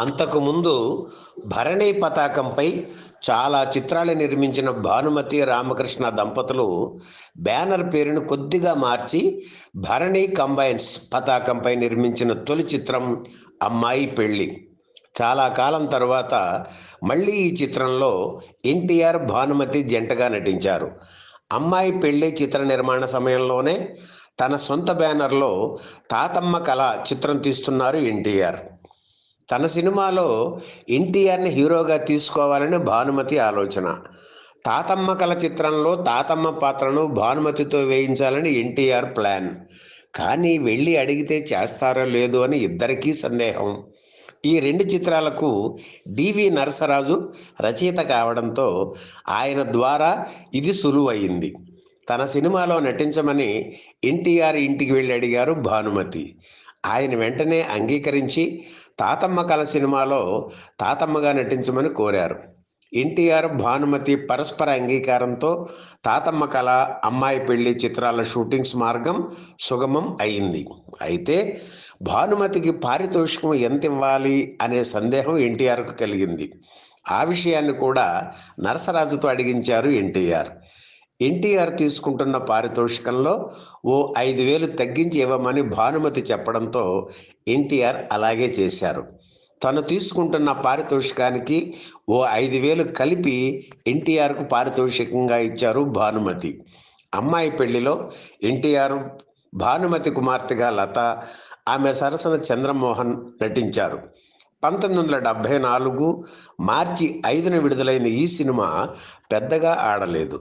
అంతకుముందు భరణీ పతాకంపై చాలా చిత్రాలు నిర్మించిన భానుమతి రామకృష్ణ దంపతులు బ్యానర్ పేరును కొద్దిగా మార్చి భరణి కంబైన్స్ పతాకంపై నిర్మించిన తొలి చిత్రం అమ్మాయి పెళ్ళి. చాలా కాలం తర్వాత మళ్ళీ ఈ చిత్రంలో ఎన్టీఆర్ భానుమతి జంటగా నటించారు. అమ్మాయి పెళ్ళి చిత్ర నిర్మాణ సమయంలోనే తన సొంత బ్యానర్లో తాతమ్మ కళ చిత్రం తీస్తున్నారు ఎన్టీఆర్. తన సినిమాలో ఎన్టీఆర్ని హీరోగా తీసుకోవాలని భానుమతి ఆలోచన. తాతమ్మ కళ చిత్రంలో తాతమ్మ పాత్రను భానుమతితో వేయించాలని ఎన్టీఆర్ ప్లాన్. కానీ వెళ్ళి అడిగితే చేస్తారో లేదో అని ఇద్దరికీ సందేహం. ఈ రెండు చిత్రాలకు డివి నరసరాజు రచయిత కావడంతో ఆయన ద్వారా ఇది సులువయింది. తన సినిమాలో నటించమని ఎన్టీఆర్ ఇంటికి వెళ్ళి అడిగారు భానుమతి. ఆయన వెంటనే అంగీకరించి తాతమ్మ కళ సినిమాలో తాతమ్మగా నటించమని కోరారు. ఎన్టీఆర్ భానుమతి పరస్పర అంగీకారంతో తాతమ్మ కళ అమ్మాయి పెళ్లి చిత్రాల షూటింగ్స్ మార్గం సుగమం అయింది. అయితే భానుమతికి పారితోషికం ఎంత ఇవ్వాలి అనే సందేహం ఎన్టీఆర్కు కలిగింది. ఆ విషయాన్ని కూడా నరసరాజుతో అడిగించారు ఎన్టీఆర్. ఎన్టీఆర్ తీసుకుంటున్న పారితోషికంలో ఓ 5,000 తగ్గించి ఇవ్వమని భానుమతి చెప్పడంతో ఎన్టీఆర్ అలాగే చేశారు. తను తీసుకుంటున్న పారితోషికానికి ఓ 5,000 కలిపి ఎన్టీఆర్కు పారితోషికంగా ఇచ్చారు భానుమతి. అమ్మాయి పెళ్లిలో ఎన్టీఆర్ భానుమతి కుమార్తెగా లత, ఆమె సరసన చంద్రమోహన్ నటించారు. 1974 మార్చి 5న విడుదలైన ఈ సినిమా పెద్దగా ఆడలేదు.